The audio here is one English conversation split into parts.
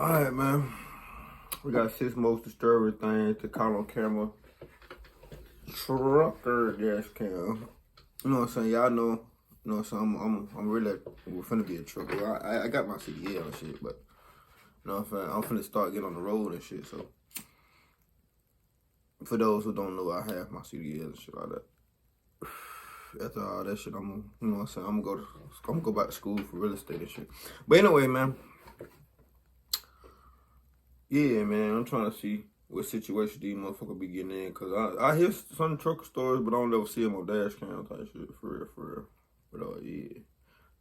Alright, man. We got 6 most disturbing things to caught on camera. Trucker Dashcam. You know what I'm saying? Y'all know, you know what I'm saying? I'm really, we're finna be a trucker. I got my CDL and shit, but, you know what I'm saying? I'm finna start getting on the road and shit, so. For those who don't know, I have my CDL and shit like that. After all that shit, you know what I'm saying? I'm gonna go back to school for real estate and shit. But anyway, man. Yeah, man, I'm trying to see what situation these motherfuckers be getting in. Because I hear some trucker stories, but I don't ever see them on dash cam type shit. For real. But, yeah.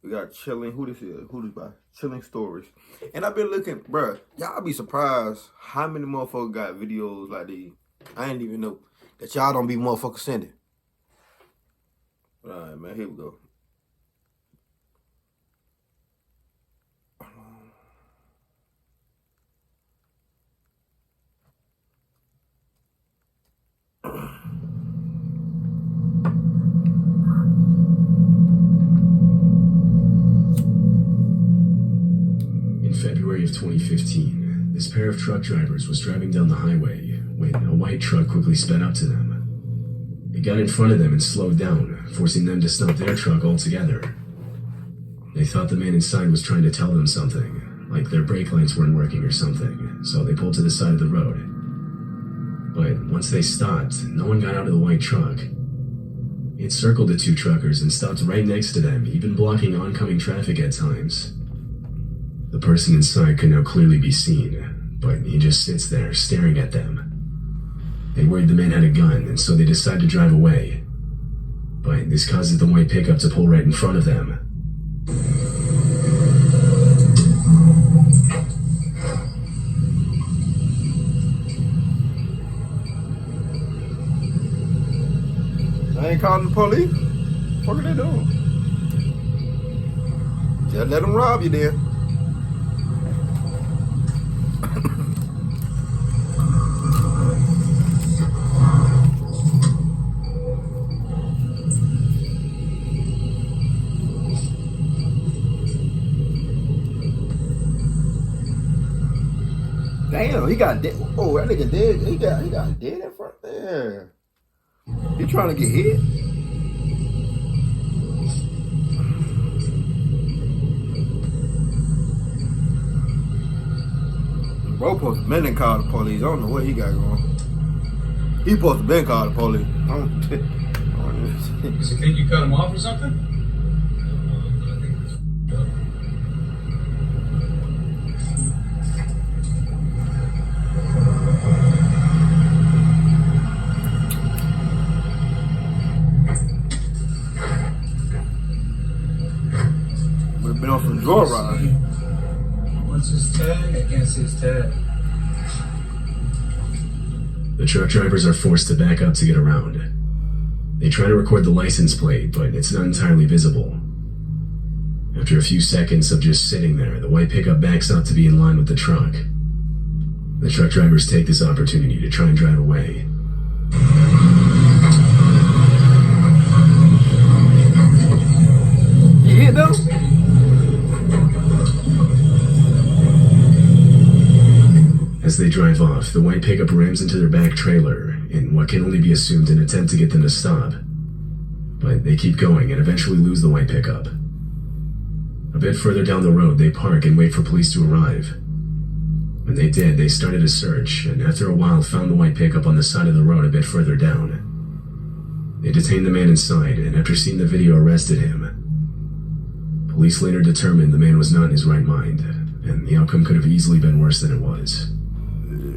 We got Chilling. Who this is? Who this by? Chilling Stories. And I've been looking, bruh, y'all be surprised how many motherfuckers got videos like these. I ain't even know that y'all don't be motherfuckers sending. Alright, man, here we go. In February of 2015, this pair of truck drivers was driving down the highway when a white truck quickly sped up to them. It got in front of them and slowed down, forcing them to stop their truck altogether. They thought the man inside was trying to tell them something, like their brake lights weren't working or something, so they pulled to the side of the road. But once they stopped, no one got out of the white truck. It circled the 2 truckers and stopped right next to them, even blocking oncoming traffic at times. The person inside could now clearly be seen, but he just sits there staring at them. They worried the man had a gun, and so they decided to drive away. But this causes the white pickup to pull right in front of them. I ain't calling the police. What are they doing? Just let them rob you then. Damn, he got dead. Oh, that nigga dead. He got dead in front there. He trying to get hit. Bro supposed to been call the police. I don't know what he got going. He supposed to been call the police. Does he think you cut him off or something? We've been on some joyride. What's his tag? I can't see his tag. The truck drivers are forced to back up to get around. They try to record the license plate, but it's not entirely visible. After a few seconds of just sitting there, the white pickup backs up to be in line with the truck. The truck drivers take this opportunity to try and drive away. You hit them? As they drive off, the white pickup rams into their back trailer in what can only be assumed an attempt to get them to stop. But they keep going and eventually lose the white pickup. A bit further down the road, they park and wait for police to arrive. When they did, they started a search, and after a while found the white pickup on the side of the road a bit further down. They detained the man inside, and after seeing the video, arrested him. Police later determined the man was not in his right mind, and the outcome could have easily been worse than it was.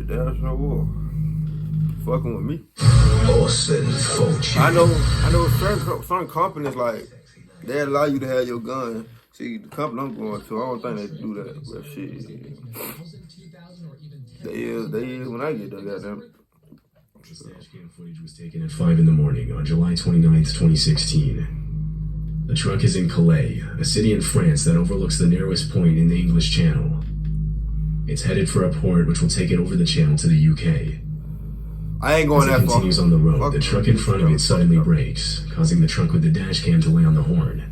That's no war. Fucking with me. I know certain companies, like, they allow you to have your gun. See, the company I'm going to, I don't think they do that. But shit. They is when I get there, goddamn. This dashcam footage was taken at 5 in the morning on July 29th, 2016. The truck is in Calais, a city in France that overlooks the narrowest point in the English Channel. It's headed for a port which will take it over the channel to the UK. I ain't going that far. As it continues on the road, the truck in front of it suddenly brakes, causing the truck with the dash cam to lay on the horn.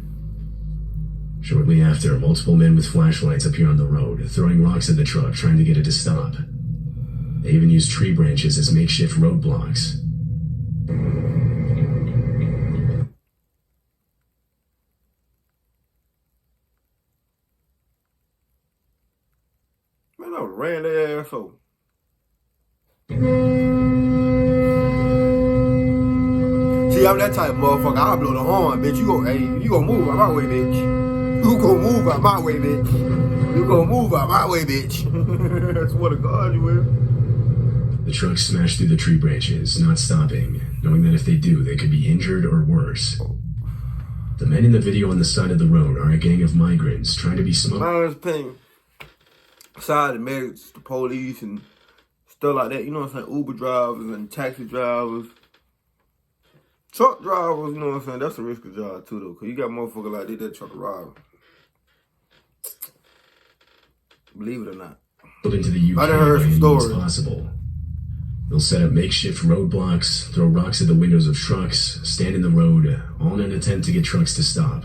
Shortly after, multiple men with flashlights appear on the road, throwing rocks at the truck, trying to get it to stop. They even use tree branches as makeshift roadblocks. Man, I ran their ass over. See, I'm that type of motherfucker. I'll blow the horn, bitch. You gonna move out my way, bitch. You gonna move out my way, bitch. You gonna move out my way, bitch. That's what a God you will. The truck smashed through the tree branches, not stopping, knowing that if they do, they could be injured or worse. The men in the video on the side of the road are a gang of migrants trying to be smuggled. Mine's paying side the medics, the police, and stuff like that. You know what I'm saying? Uber drivers and taxi drivers. Truck drivers, you know what I'm saying? That's a risky job too, though, because you got motherfuckers like this that truck driver. Believe it or not. Into the UK I done heard some stories. Possible. They'll set up makeshift roadblocks, throw rocks at the windows of trucks, stand in the road, all in an attempt to get trucks to stop.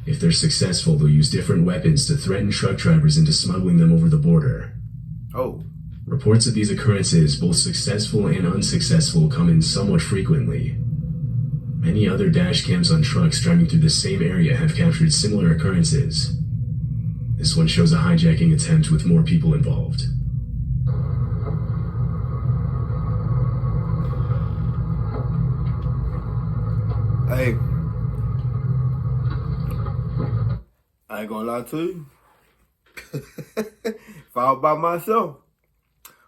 If they're successful, they'll use different weapons to threaten truck drivers into smuggling them over the border. Oh. Reports of these occurrences, both successful and unsuccessful, come in somewhat frequently. Many other dash cams on trucks driving through the same area have captured similar occurrences. This one shows a hijacking attempt with more people involved. Hey, I ain't gonna lie to you. If I was by myself,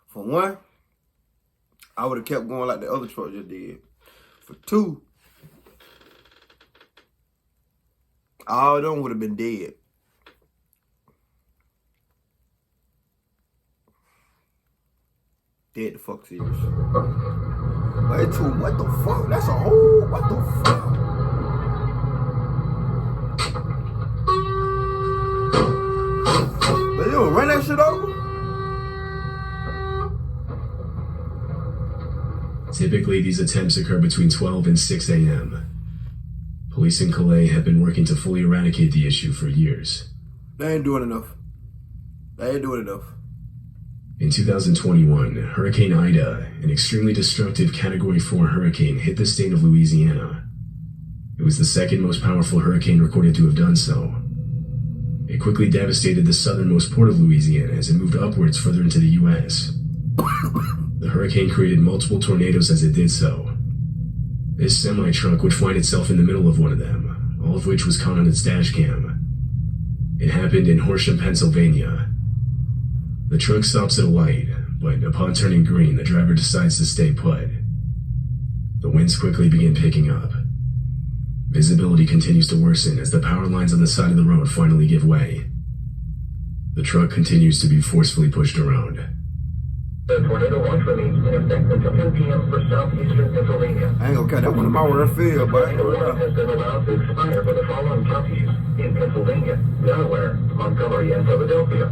for one, I would have kept going like the other truck just did. For two, all of them would have been dead. Dead the fuck serious. Wait, two, what the fuck? That's a whole, what the fuck? But you run that shit over? Typically, these attempts occur between 12 and 6 a.m. Police in Calais have been working to fully eradicate the issue for years. They ain't doing enough. They ain't doing enough. In 2021, Hurricane Ida, an extremely destructive Category 4 hurricane, hit the state of Louisiana. It was the second most powerful hurricane recorded to have done so. It quickly devastated the southernmost port of Louisiana as it moved upwards further into the U.S. The hurricane created multiple tornadoes as it did so. This semi-truck would find itself in the middle of one of them, all of which was caught on its dash cam. It happened in Horsham, Pennsylvania. The truck stops at a light, but upon turning green, the driver decides to stay put. The winds quickly begin picking up. Visibility continues to worsen as the power lines on the side of the road finally give way. The truck continues to be forcefully pushed around. The tornado watch remains in effect until 10 p.m. for southeastern Pennsylvania. I ain't gonna cut that one in my word field, but I ain't The gonna warning lie. has been allowed to expire for the following counties in Pennsylvania, Delaware, Montgomery, and Philadelphia.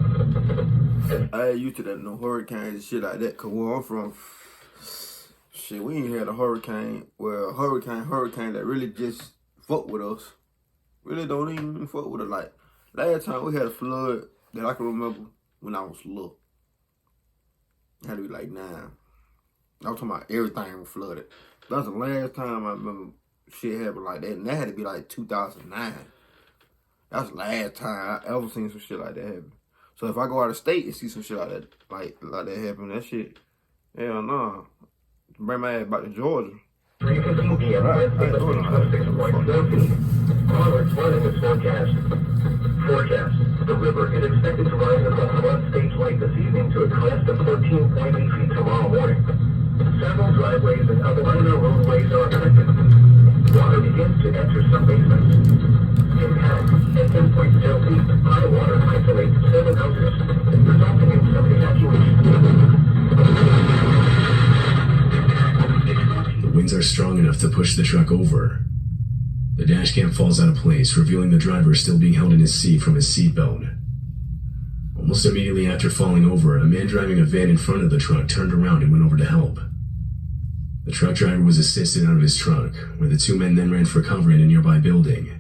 I ain't used to that no hurricanes and shit like that, cause where I'm from, shit, we ain't had a hurricane. Well, hurricane that really just fuck with us. Really don't even fuck with us. Like, last time we had a flood that I can remember when I was little. It had to be like 9. I was talking about everything was flooded. That's the last time I remember shit happened like that, and that had to be like 2009. That's the last time I ever seen some shit like that happen. So if I go out of state and see some shit like that, like that happen, that shit, hell no. Bring my ass back to Georgia. 3:15 p.m. Wednesday, the 26.4 feet. Onward flooding is forecast. The river is expected to rise above flood stage light this evening to a crest of 14.8 feet tomorrow morning. Several driveways and other minor roadways are affected. Water begins to enter some basements. Impact at 10.0 feet. High water isolates 7 houses, resulting in some evacuation. The winds are strong enough to push the truck over. The dashcam falls out of place, revealing the driver still being held in his seat from his seatbelt. Almost immediately after falling over, a man driving a van in front of the truck turned around and went over to help. The truck driver was assisted out of his truck, where the 2 men then ran for cover in a nearby building.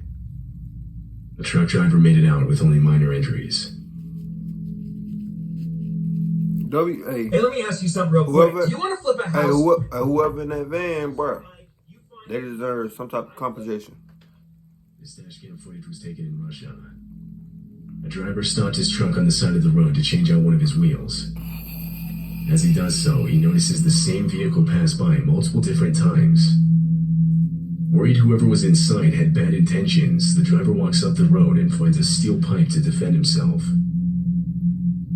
The truck driver made it out with only minor injuries. Hey, Hey, let me ask you something real quick. Do you want to flip a house? Whoever in that van, bro, they deserve some type of compensation. This dashcam footage was taken in rush hour. A driver stopped his truck on the side of the road to change out one of his wheels. As he does so, he notices the same vehicle pass by multiple different times. Worried whoever was inside had bad intentions, the driver walks up the road and finds a steel pipe to defend himself.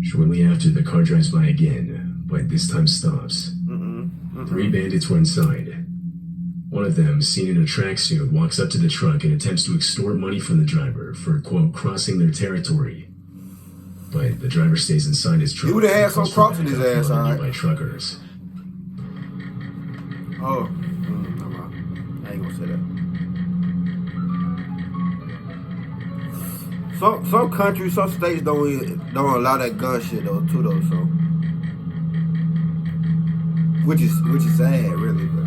Shortly after, the car drives by again, but this time stops. 3 bandits were inside. One of them, seen in a tracksuit, walks up to the truck and attempts to extort money from the driver for, quote, crossing their territory. But the driver stays inside his truck. He would have had some crossing his ass, all right. By truckers. Oh, never mind. I ain't gonna say that. Some countries, some states don't allow that gun shit though, too though. So, which is sad, really. But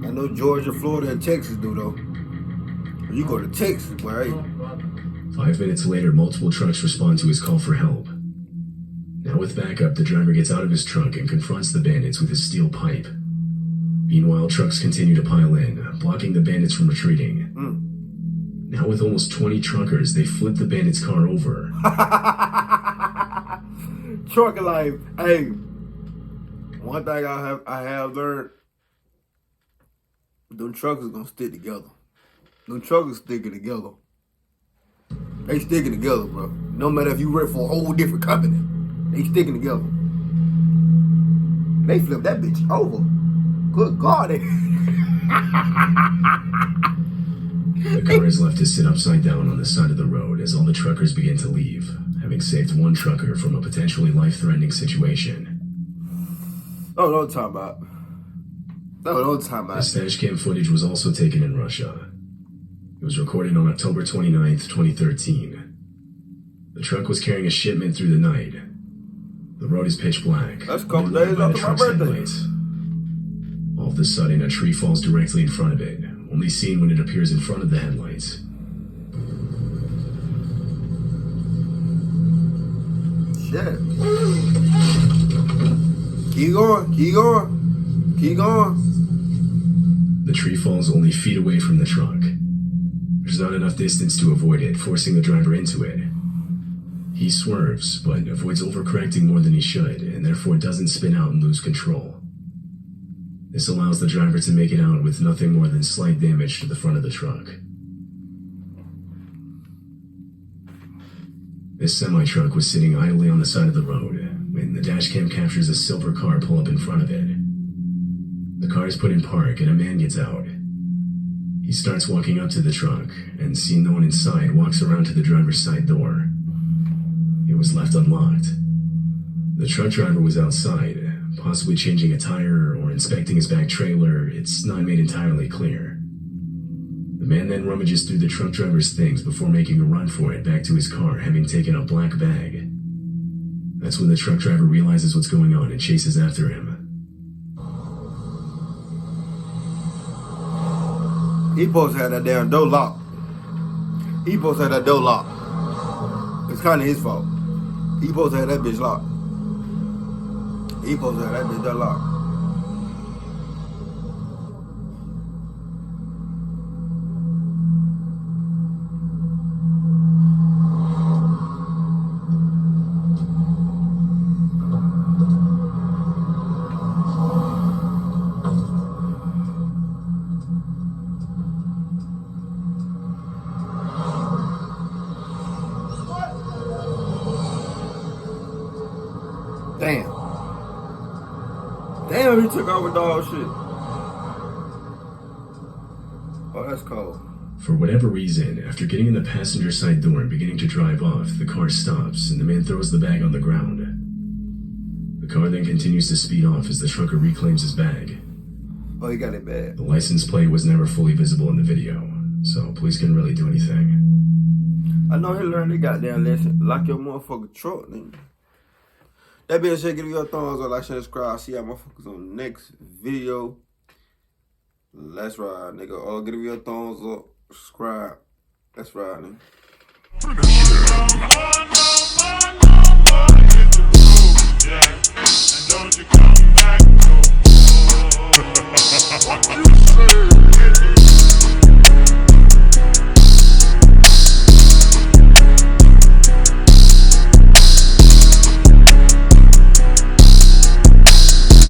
I know Georgia, Florida, and Texas do though. When you go to Texas, boy. 5 minutes later, multiple trucks respond to his call for help. Now with backup, the driver gets out of his truck and confronts the bandits with his steel pipe. Meanwhile, trucks continue to pile in, blocking the bandits from retreating. Now with almost 20 truckers, they flip the bandits' car over. Trucker life. Hey, one thing I have learned, them truckers gonna stick together. Them truckers sticking together. They sticking together, bro. No matter if you work for a whole different company, they sticking together. They flip that bitch over. Good God. The car is left to sit upside down on the side of the road as all the truckers begin to leave, having saved one trucker from a potentially life-threatening situation. Oh, don't talk about. No, don't talk about. This dashcam footage was also taken in Russia. It was recorded on October 29th, 2013. The truck was carrying a shipment through the night. The road is pitch black. That's a couple days after my birthday. Headlights. All of a sudden, a tree falls directly in front of it, only seen when it appears in front of the headlights. Shit. Keep going, keep going, keep going. The tree falls only feet away from the truck. There's not enough distance to avoid it, forcing the driver into it. He swerves, but avoids overcorrecting more than he should, and therefore doesn't spin out and lose control. This allows the driver to make it out with nothing more than slight damage to the front of the truck. This semi-truck was sitting idly on the side of the road when the dashcam captures a silver car pull up in front of it. The car is put in park and a man gets out. He starts walking up to the truck and, seeing no one inside, walks around to the driver's side door. It was left unlocked. The truck driver was outside, possibly changing a tire or inspecting his back trailer. It's not made entirely clear. The man then rummages through the truck driver's things before making a run for it back to his car, having taken a black bag. That's when the truck driver realizes what's going on and chases after him. He supposed to have that damn door locked. He supposed to have that door locked. It's kind of his fault. He supposed to have that bitch locked. He supposed to have that bitch locked. Damn, he took off with dog shit. Oh, that's cold. For whatever reason, after getting in the passenger side door and beginning to drive off, the car stops and the man throws the bag on the ground. The car then continues to speed off as the trucker reclaims his bag. Oh, he got it bad. The license plate was never fully visible in the video, so police couldn't really do anything. I know he learned the goddamn lesson. Lock your motherfucking truck, nigga. That being said, give me your thumbs up, like, share, subscribe. See y'all motherfuckers on the next video. Let's ride, nigga. Give me your thumbs up, subscribe. Let's ride, nigga.